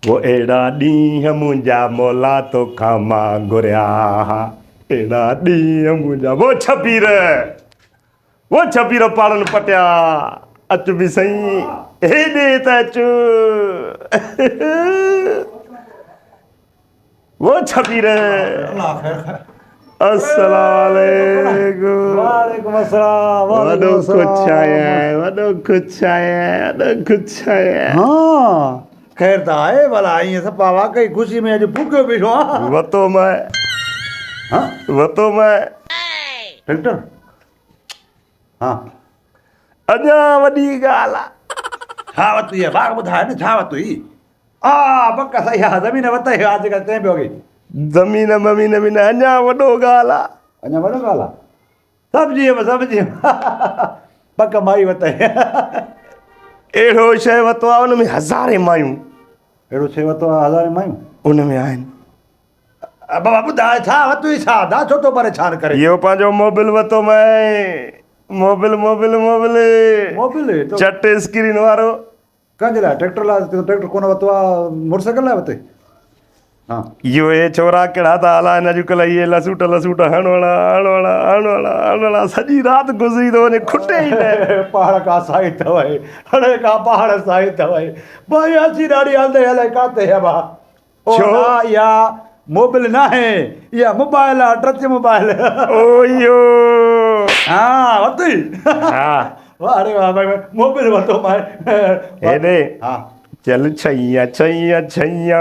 वो एड़ा ॾींहं मुंहिंजा मौला तो खामा घुरिया एड़ा ॾींहं मुंहिंजा वो छपीर पाड़न पटिया अच बि सही हेॾे त अच वो छपीर अस्सलामुअलैकुम वालेकुम अस्सलाम वॾो कुझु आहे हाँ खैर त आहे भला ईअं सफ़ा वाकई ख़ुशी में अॼु भूखियो बीठो आहियां वतो मैं ट्रैक्टर हाँ अञा वॾी ॻाल्हि आहे छा वरिती आहे बाग ॿुधाए न छा वरिती हा पक सही आहे ज़मीन वरितई अॼुकल्ह चए पियो की ज़मीन ममीन बि न अञा वॾो ॻाल्हि आहे अञा वॾो ॻाल्हि आहे सब्जी पक माई वरितई अहिड़ो शइ वरितो आहे उन में हज़ारे मायूं अहिड़ो शइ वरितो आहे हज़ारे मायूं उन में आहिनि बाबा ॿुधाए छा वरिती छा दा छो थो परेशान करे इहो पंहिंजो मोबिल वरितो मैं मोबिल मोबिल चट स्क्रीन वारो कंहिंजे लाइ ट्रैक्टर लाइ ट्रैक्टर कोन वरितो आहे मोटरसाइकिल लाइ वरितई हाँ इहो हे छोरा कहिड़ा था हलाइनि अॼुकल्ह इहे लसूट हणणा सॼी राति गुज़री थो वञे खुटे ई न पहाड़ का साई अथव हणे का पहाड़ साई अथव भाई अची ॾाढी हलंदे हले काथे है बा छो? या मोबिल न आहे इहा मोबाइल आहे टच मोबाइल ओ इहो हाँ वरिती हा वाह अरे वाह भाई मोबिल वरितो मां हेॾे हाँ चल छैया चल छैया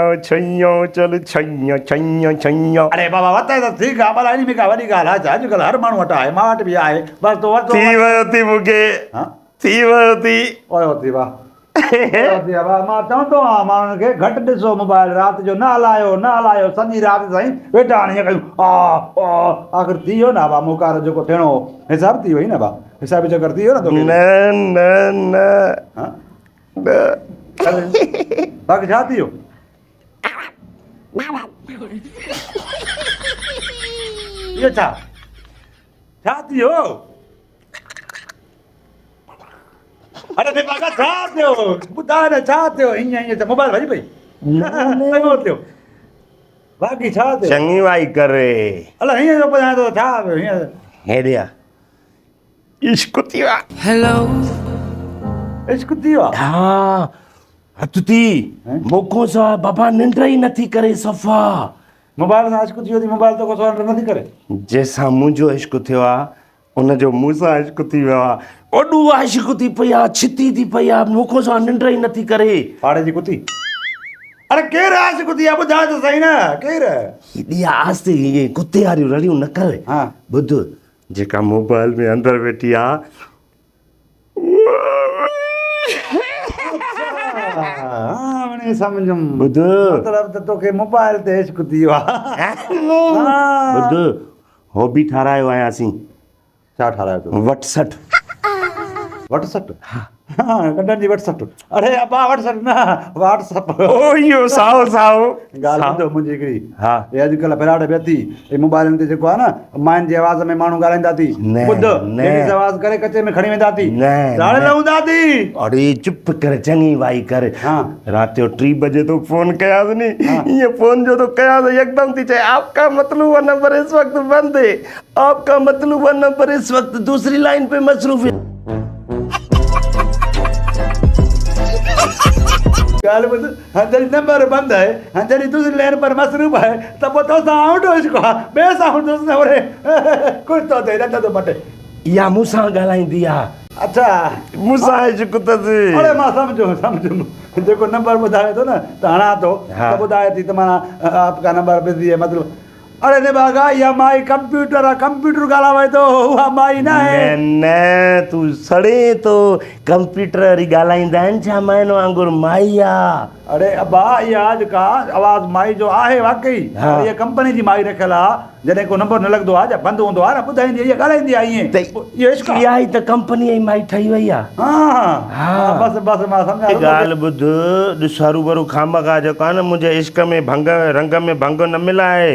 अरे बाबा वरितई त ठीकु आहे भला इन में का वॾी ॻाल्हि आहे छा अॼुकल्ह हर माण्हू वटि आहे मां वटि बि आहे बसि तो वरितो थी वियो थी मूंखे हाँ थी वियो थी ओए वरिती वाह मां चवंदो आहियां माण्हुनि खे घटि ॾिसो मोबाइल राति जो न हलायो सॼी राति साईं वेठा हाणे ईअं कयूं आख़िर थी वियो न बा मुकार जेको थियणो हो हिसाब थी वई न बा हिसाब चकर थी वियो न तोखे न हाँ? बाक़ी छा थी वियो इहो छा थी वियो अरे बाबा छा थियो ॿुधाए न छा थियो हीअं त मोबाइल भॼी पई थियो बाक़ी छा थियो चङी वाई करे अलाए हीअं जो ॿुधाए थो छा थियो हीअं हेॾे आ इश्क थी वियो आहे Hello. इश्क थी वियो आहे हा हथु थी मोको सां बाबा निंड ई नथी करे सफ़ा मोबाइल सां इश्क थी वियो थी मोबाइल तो को सवाल नथी करे जंहिंसां मुंहिंजो इश्क थियो आहे उनजो मूं सां इश्क थी वियो आहे ओॾो इश्क थी पई आहे छिती थी पई आहे मोको सां निंड ई नथी करे पाड़े जी कुती अरे केरु आहे इश्क थी आहे ॿुधाए त सही न केरु हेॾी आस्ते इहे कुते वारियूं रड़ियूं न करे हाँ ॿुध जेका मोबाइल में अंदरि वेठी आहे सम्झुमि ॿुध मतिलबु त तोखे मोबाइल ते इश्क थी वियो आहे ॿुध हो बि ठारायो आयासीं छा ठारायो तूं वटसठ वटसठ हाँ गंढनि जी वटसठ अरे अबा वटसठ न व्हाट्सअप ओ इहो साओ ॻाल्हि ॿुधो मुंहिंजी हिकिड़ी हा हे अॼुकल्ह फिराड़ पिया थी हे मोबाइलनि ते जेको आहे न माइनि जी आवाज़ में माण्हू ॻाल्हाईंदा थी न, ॿुध न। लेडीज़ आवाज़ करे कचे में खणी वेंदा थी न, साड़े न। न हूंदा थी अरे चुप कर चङी वाई कर हाँ राति जो 3 बजे तो फोन कयासीं नी ये फोन जो तो कयासीं एकदम थी चए आपका मतलूबा नंबर इस वक्त बंद है आपका मतलूबा नंबर इस वक्त दूसरी लाइन पे मसरूफ है ॻाल्हि ॿुध हाणे जॾहिं नंबर बंदि आहे हाणे जॾहिं दूसरी लाइन पर मसरूफ़ आहे त पोइ तोसां आउटो इश्क आहे ॿिए सां हूंदुसि न वरे ख़ुशि थो थिए नंढो थो मटे इहा मूंसां ॻाल्हाईंदी आहे अच्छा मूंसां इश्क अथसि अरे मां सम्झुमि जेको नंबर ॿुधाए थो न त हणा थो हा। त ॿुधाए थी त माना आपका नंबर बिज़ी है मतिलबु अरे ने बागा इहा माई कंप्यूटर आहे कंप्यूटर ॻाल्हाए थो उहा माई न आहे न तूं सड़े तो कंप्यूटर वरी ॻाल्हाईंदा आहिनि छा माइनो वांगुरु माई आहे अरे अबा इहा जेका आवाज़ माई जो आहे वाकई हा। इहा कंपनी जी माई रखियल आहे जॾहिं को नंबर न लॻंदो आहे या बंदि हूंदो आहे न ॿुधाईंदी आहे इहा ॻाल्हाईंदी आहे ईअं त इहो इश्क आहे इहा ई त कंपनी जी माई ठही वई आहे हा बसि मां सम्झां थो। ॻाल्हि ॿुध ॾिस हरू भरू खामखा जेको आहे न मुंहिंजे इश्क में भंग रंग में भंग न मिलाए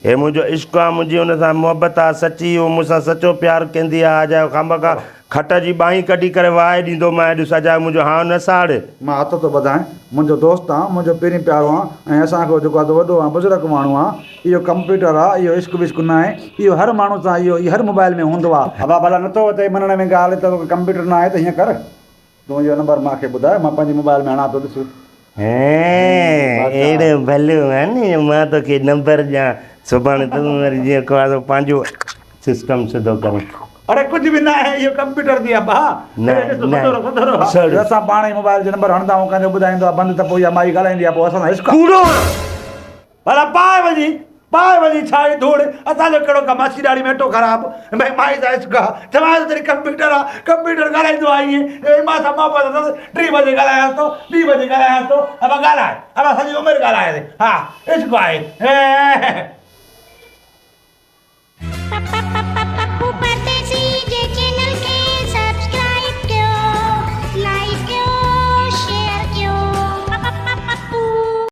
हे मुंहिंजो इश्क आहे मुंहिंजी हुन सां मुहबत आहे सची उहो मूंसां सचो प्यारु कंदी आहे जा खामखा खट जी बाही कढी करे वाहे ॾींदो मां अॼु सजा मुंहिंजो हां न साड़ मां हथ थो ॿधायां मुंहिंजो दोस्त आहे मुंहिंजो पहिरीं प्यारो आहे ऐं असांखे जेको आहे वॾो आहे बुज़ुर्ग माण्हू आहे इहो कंप्यूटर आहे इहो इश्क विश्क न आहे इहो हर माण्हू सां इहो हर मोबाइल में हूंदो आहे हवा भला नथो अचे मञण में ॻाल्हि त कंप्यूटर न आहे त हीअं कर तूं इहो नंबर मूंखे ॿुधाए मां पंहिंजी मोबाइल में हणा थो ॾिस अहिड़ो भलो आहे न मां तोखे नंबर ॾियां सुभाणे तूं वरी जीअं को आहे पंहिंजो सिस्टम सिधो कर अरे कुझु बि न आहे इहो कंप्यूटर थी आहे भाउ असां पाण ई मोबाइल जो नंबर हणंदा आहियूं कंहिंजो ॿुधाईंदो आहे बंदि त पोइ इहा माई ॻाल्हाईंदी आहे पोइ असां सां इश्क भला पाए वञी छा आहे धूड़ असांजो कहिड़ो कमु आहे ॾाढी मेटो ख़राबु भई माई सां इश्क आहे चवां थो तरी कंप्यूटर आहे कंप्यूटर ॻाल्हाईंदो आहे ईअं मां सां मोहबत 3 बजे ॻाल्हायां थो 2 बजे ॻाल्हायां थो अब ॻाल्हाए अब सॼी उमिरि ॻाल्हाए हा इश्क आहे